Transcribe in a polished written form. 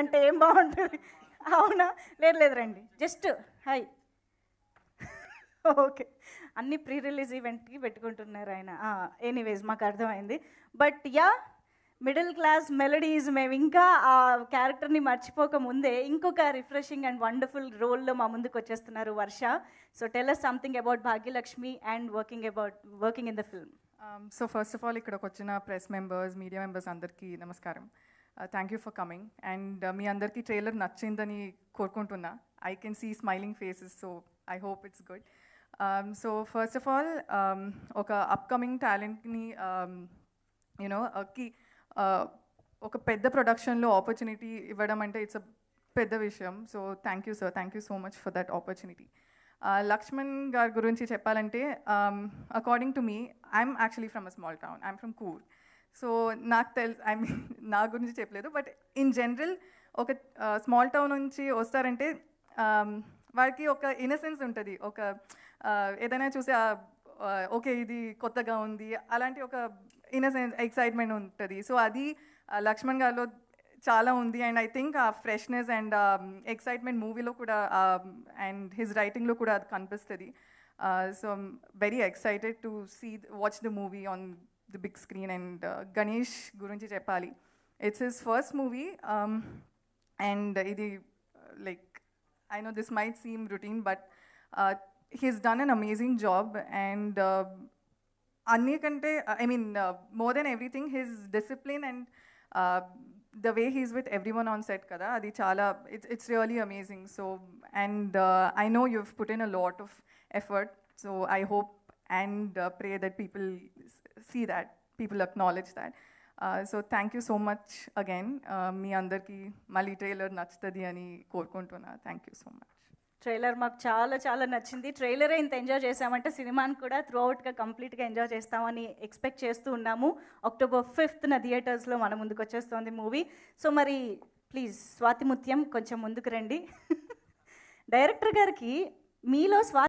అంటే ఏం బాగుంటుంది. అవునా? లేదు లేదు, రండి జస్ట్ హాయ్. ఓకే, అన్ని ప్రీ రిలీజ్ ఈవెంట్కి పెట్టుకుంటున్నారు ఆయన. ఎనీవేస్ మాకు అర్థమైంది. But yeah, middle class melodies మేము ఇంకా ఆ క్యారెక్టర్ని మర్చిపోక ముందే ఇంకొక రిఫ్రెషింగ్ అండ్ వండర్ఫుల్ రోల్లో మా ముందుకు వచ్చేస్తున్నారు Varsha. So tell us something about Bhagyalakshmi and working in the film. So first of all ఇక్కడికి వచ్చిన ప్రెస్ మెంబర్స్, మీడియా మెంబర్స్ అందరికీ నమస్కారం. Thank you for coming. And మీ అందరికీ ట్రైలర్ నచ్చిందని కోరుకుంటున్నా. I can see smiling faces, so I hope it's good. So first of all ఒక upcoming టాలెంట్ని ఒక పెద్ద ప్రొడక్షన్లో ఆపర్చునిటీ ఇవ్వడం అంటే ఇట్స్ అ పెద్ద విషయం. So thank you sir, thank you so much for that opportunity. Lakshman గారి గురించి చెప్పాలంటే, according to me, I'm actually from a small town. I'm from కూర్. సో నాకు ఐ మీన్ నా గురించి చెప్పలేదు, బట్ ఇన్ జనరల్ ఒక స్మాల్ టౌన్ నుంచి వస్తారంటే వారికి ఒక ఇన్నసెన్స్ ఉంటుంది. ఒక ఏదైనా చూసి ఓకే ఇది కొత్తగా ఉంది అలాంటి ఒక ఇన్నసెన్స్, ఎక్సైట్మెంట్ ఉంటుంది. సో అది లక్ష్మణ్ గారిలో చాలా ఉంది. అండ్ ఐ థింక్ ఆ ఫ్రెష్నెస్ అండ్ ఎక్సైట్మెంట్ మూవీలో కూడా అండ్ హిజ్ రైటింగ్లో కూడా అది కనిపిస్తుంది. So I'm very excited to watch the movie on the big screen. And Ganesh గురించి చెప్పాలి, it's his first movie. And ఇది like I know this might seem routine, but he's done an amazing job. And more than everything, his discipline and the way he's with everyone on set, kada, adi chala, it's really amazing. So, and I know you've put in a lot of effort. So I hope and pray that people see that, people acknowledge that. So thank you so much again. మీ అందరికీ మళ్ళీ trailer నచ్చుతుంది అని కోరుకుంటున్నా. Thank you so much. Trailer మాకు చాలా చాలా నచ్చింది. ట్రైలరే ఇంత ఎంజాయ్ చేసామంటే సినిమాని కూడా త్రూఅవుట్గా కంప్లీట్గా ఎంజాయ్ చేస్తామని ఎక్స్పెక్ట్ చేస్తూ ఉన్నాము. October 5th థియేటర్స్లో మన ముందుకు వచ్చేస్తుంది మూవీ. సో మరి ప్లీజ్ స్వాతి ముత్యం కొంచెం ముందుకు రండి. డైరెక్టర్ గారికి మీలో